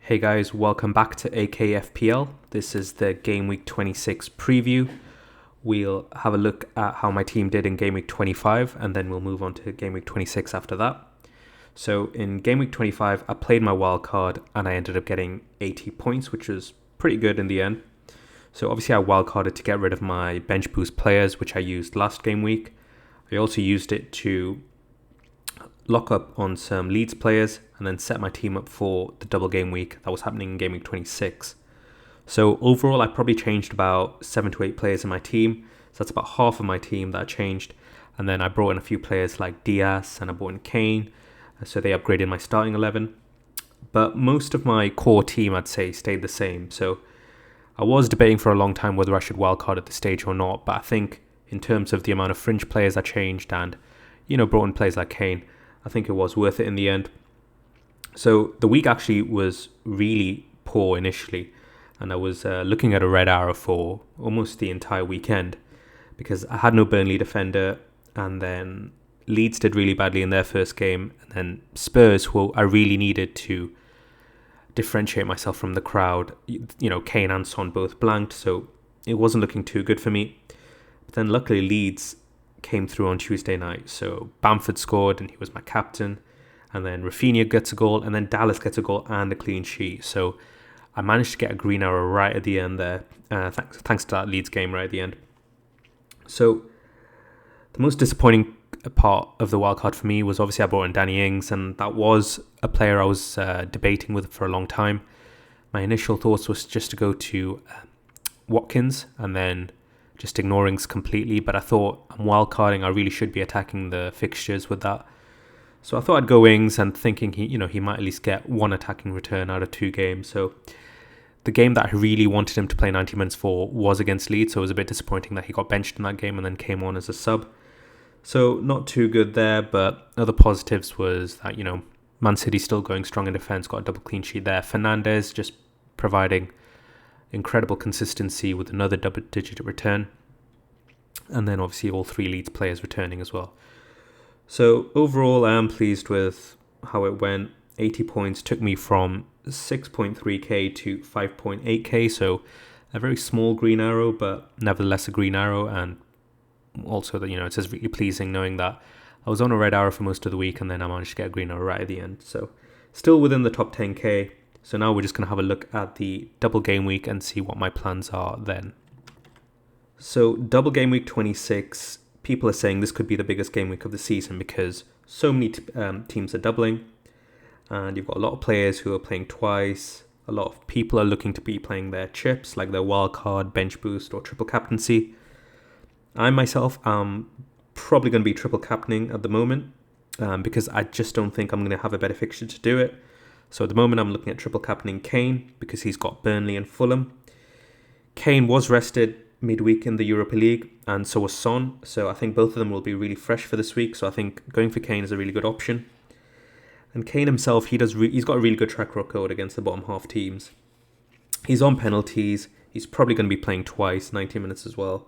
Hey guys, welcome back to AKFPL. This is the Game Week 26 preview. We'll have a look at how my team did in Game Week 25 and then we'll move on to Game Week 26 after that. So in Game Week 25, I played my wild card and I ended up getting 80 points, which was pretty good in the end. So obviously I wildcarded to get rid of my bench boost players, which I used last game week. I also used it to lock up on some Leeds players and then set my team up for the double game week that was happening in Game Week 26. So overall, I probably changed about 7 to 8 players in my team. So that's about half of my team that I changed. And then I brought in a few players like Diaz and I brought in Kane. So they upgraded my starting 11. But most of my core team, I'd say, stayed the same. So I was debating for a long time whether I should wildcard at this stage or not. But I think in terms of the amount of fringe players I changed and, brought in players like Kane, I think it was worth it in the end. So the week actually was really poor initially. And I was looking at a red arrow for almost the entire weekend because I had no Burnley defender. And then Leeds did really badly in their first game. And then Spurs, who I really needed to differentiate myself from the crowd. Kane and Son both blanked. So it wasn't looking too good for me. But then luckily Leeds came through on Tuesday night. So Bamford scored and he was my captain. And then Rafinha gets a goal. And then Dallas gets a goal and a clean sheet. So I managed to get a green arrow right at the end there. Thanks to that Leeds game right at the end. So the most disappointing part of the wildcard for me was obviously I brought in Danny Ings. And that was a player I was debating with for a long time. My initial thoughts was just to go to Watkins and then just ignore Ings completely. But I thought I'm wildcarding. I really should be attacking the fixtures with that. So I thought I'd go Ings and thinking he might at least get one attacking return out of 2 games. So the game that I really wanted him to play 90 minutes for was against Leeds. So it was a bit disappointing that he got benched in that game and then came on as a sub. So not too good there, but other positives was that, Man City still going strong in defence, got a double clean sheet there. Fernandes just providing incredible consistency with another double-digit return. And then obviously all 3 Leeds players returning as well. So overall, I am pleased with how it went. 80 points took me from 6.3k to 5.8k. So a very small green arrow, but nevertheless a green arrow. And also that, it's just really pleasing knowing that I was on a red arrow for most of the week and then I managed to get a green arrow right at the end. So still within the top 10k. So now we're just going to have a look at the double game week and see what my plans are then. So double game week 26, people are saying this could be the biggest game week of the season because so many teams are doubling and you've got a lot of players who are playing twice. A lot of people are looking to be playing their chips like their wildcard, bench boost or triple captaincy. I myself am probably going to be triple captaining at the moment because I just don't think I'm going to have a better fixture to do it. So at the moment I'm looking at triple captaining Kane because he's got Burnley and Fulham. Kane was rested midweek in the Europa League and so was Son. So I think both of them will be really fresh for this week. So I think going for Kane is a really good option. And Kane himself, he's got a really good track record against the bottom half teams. He's on penalties. He's probably going to be playing twice, 90 minutes as well.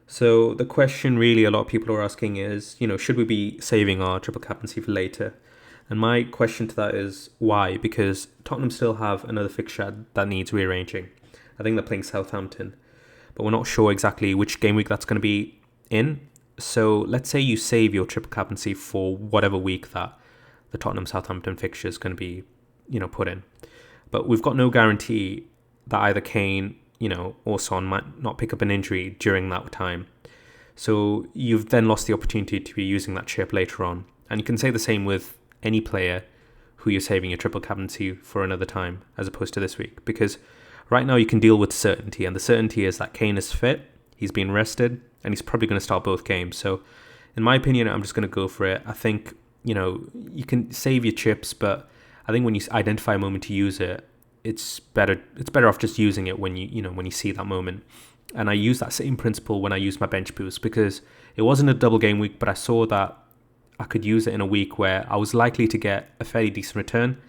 So the question really a lot of people are asking is, should we be saving our triple captaincy for later? And my question to that is why? Because Tottenham still have another fixture that needs rearranging. I think they're playing Southampton. But we're not sure exactly which game week that's going to be in. So let's say you save your triple captaincy for whatever week that the Tottenham-Southampton fixture is going to be, put in. But we've got no guarantee that either Kane, or Son might not pick up an injury during that time. So you've then lost the opportunity to be using that chip later on. And you can say the same with any player who you're saving your triple captaincy for another time as opposed to this week. Because right now you can deal with certainty, and the certainty is that Kane is fit, he's been rested, and he's probably going to start both games. So in my opinion, I'm just going to go for it. I think, you can save your chips, but I think when you identify a moment to use it, it's better off just using it when you see that moment. And I use that same principle when I use my bench boost because it wasn't a double game week, but I saw that I could use it in a week where I was likely to get a fairly decent return,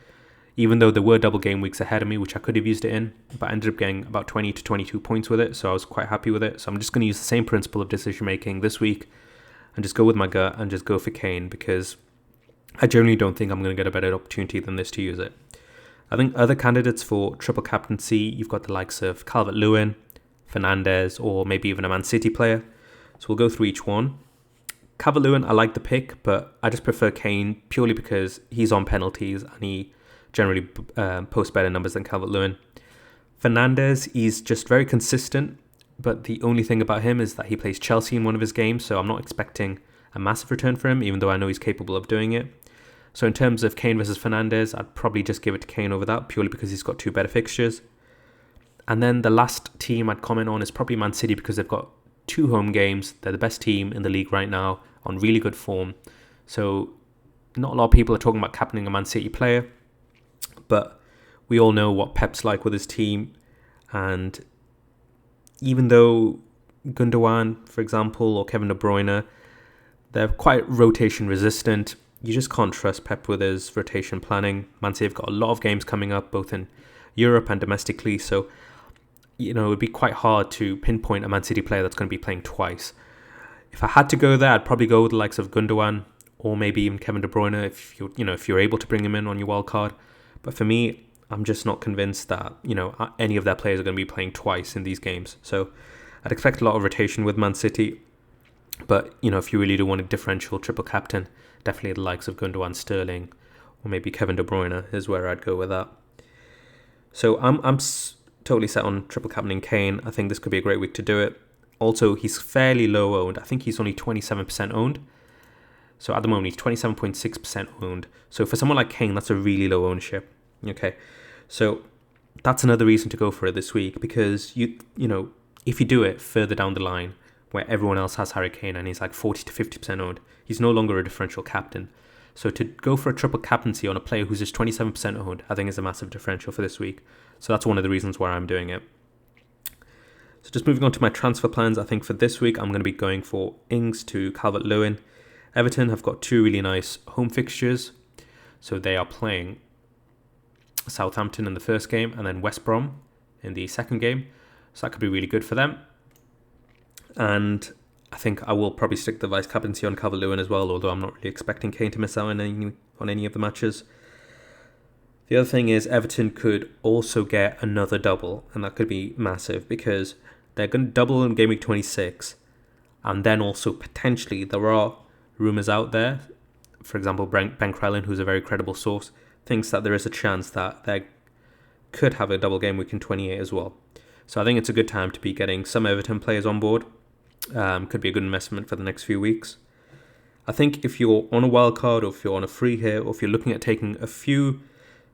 even though there were double game weeks ahead of me, which I could have used it in, but I ended up getting about 20 to 22 points with it. So I was quite happy with it. So I'm just going to use the same principle of decision making this week and just go with my gut and just go for Kane because I generally don't think I'm going to get a better opportunity than this to use it. I think other candidates for triple captaincy, you've got the likes of Calvert-Lewin, Fernandes, or maybe even a Man City player. So we'll go through each one. Calvert-Lewin, I like the pick, but I just prefer Kane purely because he's on penalties and he generally posts better numbers than Calvert-Lewin. Fernandes, he's just very consistent, but the only thing about him is that he plays Chelsea in one of his games, so I'm not expecting a massive return for him, even though I know he's capable of doing it. So in terms of Kane versus Fernandes, I'd probably just give it to Kane over that, purely because he's got two better fixtures. And then the last team I'd comment on is probably Man City, because they've got two home games. They're the best team in the league right now, on really good form. So not a lot of people are talking about captaining a Man City player, but we all know what Pep's like with his team. And even though Gundogan, for example, or Kevin De Bruyne, they're quite rotation resistant, you just can't trust Pep with his rotation planning. Man City have got a lot of games coming up, both in Europe and domestically, so it would be quite hard to pinpoint a Man City player that's going to be playing twice. If I had to go there, I'd probably go with the likes of Gundogan or maybe even Kevin De Bruyne if you're able to bring him in on your wild card. But for me, I'm just not convinced that any of their players are going to be playing twice in these games. So I'd expect a lot of rotation with Man City. But if you really do want a differential triple captain, definitely the likes of Gundogan, Sterling, or maybe Kevin De Bruyne is where I'd go with that. So I'm totally set on triple captaining Kane. I think this could be a great week to do it. Also, he's fairly low owned. I think he's only 27% owned. So at the moment, he's 27.6% owned. So for someone like Kane, that's a really low ownership. Okay, so that's another reason to go for it this week, because if you do it further down the line, where everyone else has Harry Kane and he's like 40 to 50% owned, he's no longer a differential captain. So to go for a triple captaincy on a player who's just 27% owned, I think is a massive differential for this week. So that's one of the reasons why I'm doing it. So just moving on to my transfer plans, I think for this week I'm going to be going for Ings to Calvert-Lewin. Everton have got two really nice home fixtures. So they are playing Southampton in the first game and then West Brom in the second game. So that could be really good for them. And I think I will probably stick the vice captaincy on Calvert-Lewin as well, although I'm not really expecting Kane to miss out on any of the matches. The other thing is Everton could also get another double, and that could be massive because they're going to double in Game Week 26, and then also potentially there are rumours out there. For example, Ben Crellin, who's a very credible source, thinks that there is a chance that they could have a double game week in 28 as well. So I think it's a good time to be getting some Everton players on board. Could be a good investment for the next few weeks. I think if you're on a wild card, or if you're on a free hit, or if you're looking at taking a few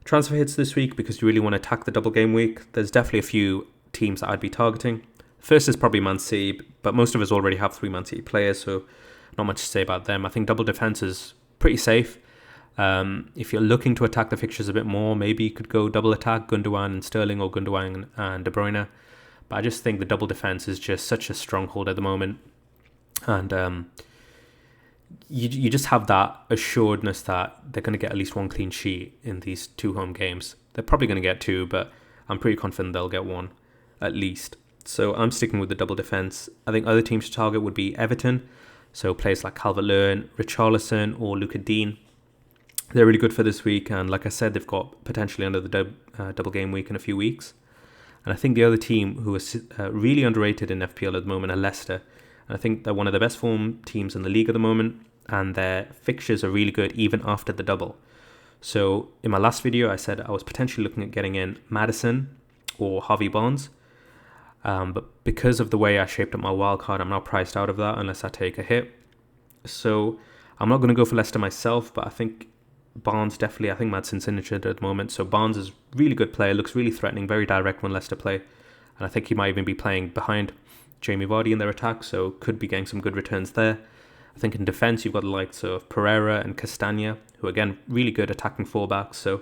transfer hits this week because you really want to attack the double game week, there's definitely a few teams that I'd be targeting. First is probably Man City, but most of us already have 3 Man City players, so not much to say about them. I think double defense is pretty safe. If you're looking to attack the fixtures a bit more, maybe you could go double attack Gundogan and Sterling, or Gundogan and De Bruyne. But I just think the double defense is just such a stronghold at the moment. And you just have that assuredness that they're going to get at least one clean sheet in these 2 home games. They're probably going to get 2, but I'm pretty confident they'll get 1 at least. So I'm sticking with the double defense. I think other teams to target would be Everton. So players like Calvert-Lewin, Richarlison, or Luka Dean. They're really good for this week. And like I said, they've got potentially under the double game week in a few weeks. And I think the other team who is really underrated in FPL at the moment are Leicester. And I think they're one of the best form teams in the league at the moment. And their fixtures are really good even after the double. So in my last video, I said I was potentially looking at getting in Maddison or Harvey Barnes. But because of the way I shaped up my wildcard, I'm now priced out of that unless I take a hit. So I'm not going to go for Leicester myself, but I think Barnes definitely, I think Madson's injured at the moment. So Barnes is a really good player, looks really threatening, very direct when Leicester play. And I think he might even be playing behind Jamie Vardy in their attack, so could be getting some good returns there. I think in defence, you've got the likes of Pereira and Castagna, who again, really good attacking fullbacks. So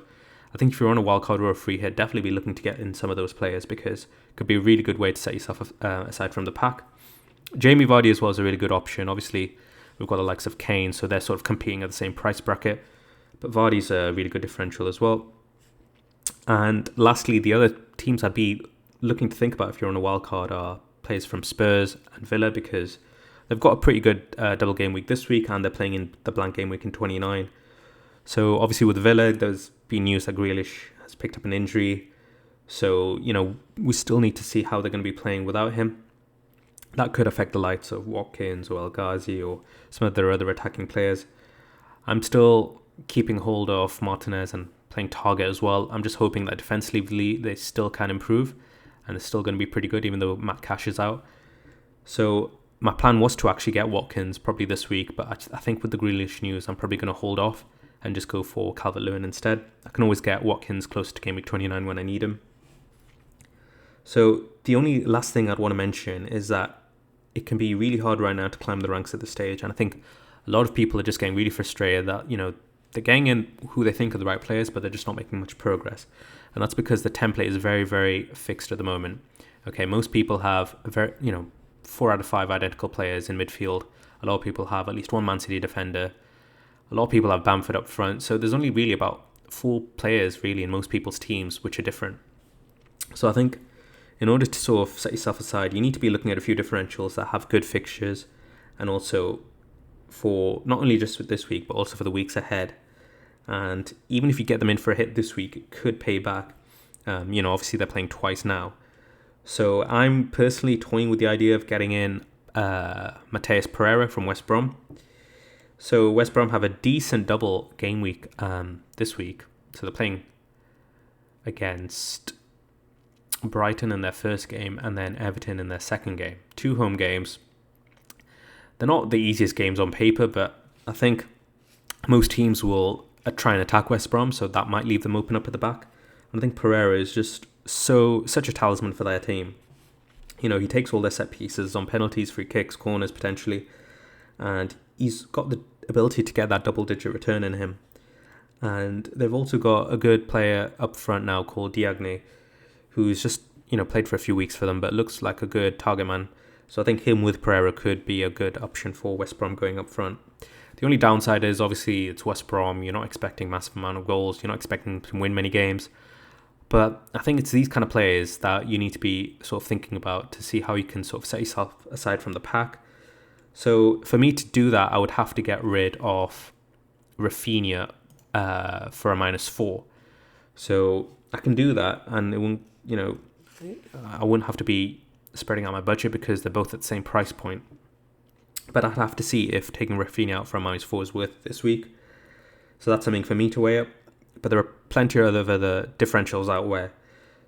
I think if you're on a wildcard or a free hit, definitely be looking to get in some of those players because it could be a really good way to set yourself aside from the pack. Jamie Vardy as well is a really good option. Obviously, we've got the likes of Kane, so they're sort of competing at the same price bracket. But Vardy's a really good differential as well. And lastly, the other teams I'd be looking to think about if you're on a wildcard are players from Spurs and Villa, because they've got a pretty good double game week this week and they're playing in the blank game week in 29. So obviously with Villa, there's been news that Grealish has has picked up an injury. So, we still need to see how they're going to be playing without him. That could affect the likes of Watkins or El Ghazi or some of their other attacking players. I'm still keeping hold of Martinez and playing Target as well. I'm just hoping that defensively they still can improve and it's still going to be pretty good even though Matt Cash is out. So my plan was to actually get Watkins probably this week, but I think with the Grealish news, I'm probably going to hold off and just go for Calvert-Lewin instead. I can always get Watkins close to Game Week 29 when I need him. So the only last thing I'd want to mention is that it can be really hard right now to climb the ranks at this stage. And I think a lot of people are just getting really frustrated that, they're getting in who they think are the right players, but they're just not making much progress. And that's because the template is very, very fixed at the moment. Okay, most people have 4 out of 5 identical players in midfield. A lot of people have at least one Man City defender. A lot of people have Bamford up front. So there's only really about 4 players really in most people's teams which are different. So I think in order to sort of set yourself aside, you need to be looking at a few differentials that have good fixtures, and also for not only just for this week, but also for the weeks ahead. And even if you get them in for a hit this week, it could pay back. Obviously they're playing twice now. So I'm personally toying with the idea of getting in Mateus Pereira from West Brom. So West Brom have a decent double game week this week. So they're playing against Brighton in their first game and then Everton in their second game. 2 home games. They're not the easiest games on paper, but I think most teams will try and attack West Brom, so that might leave them open up at the back. And I think Pereira is just such a talisman for their team. He takes all their set pieces on penalties, free kicks, corners potentially, and he's got the ability to get that double-digit return in him. And they've also got a good player up front now called Diagne, who's just played for a few weeks for them, but looks like a good target man. So I think him with Pereira could be a good option for West Brom going up front. The only downside is obviously it's West Brom. You're not expecting massive amount of goals. You're not expecting to win many games. But I think it's these kind of players that you need to be sort of thinking about to see how you can sort of set yourself aside from the pack. So for me to do that, I would have to get rid of Rafinha for a -4. So I can do that, and it won't, I wouldn't have to be spreading out my budget because they're both at the same price point. But I'd have to see if taking Rafinha out for a -4 is worth it this week. So that's something for me to weigh up. But there are plenty of other differentials out where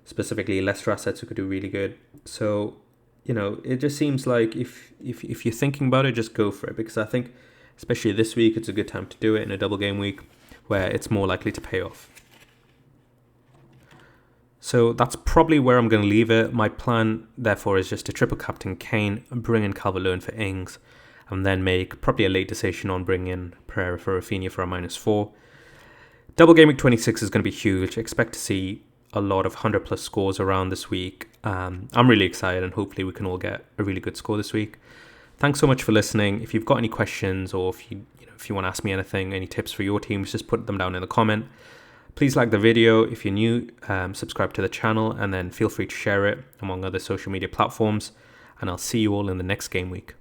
specifically Leicester assets who could do really good. So, it just seems like if you're thinking about it, just go for it. Because I think, especially this week, it's a good time to do it in a double game week where it's more likely to pay off. So that's probably where I'm going to leave it. My plan, therefore, is just to triple captain Kane, bring in Calvert-Lewin for Ings, and then make probably a late decision on bringing in Pereira for Rafinha for a -4. Double Game Week 26 is going to be huge. Expect to see a lot of 100+ scores around this week. I'm really excited, and hopefully we can all get a really good score this week. Thanks so much for listening. If you've got any questions, or if you want to ask me anything, any tips for your teams, just put them down in the comment. Please like the video. If you're new, subscribe to the channel, and then feel free to share it among other social media platforms. And I'll see you all in the next game week.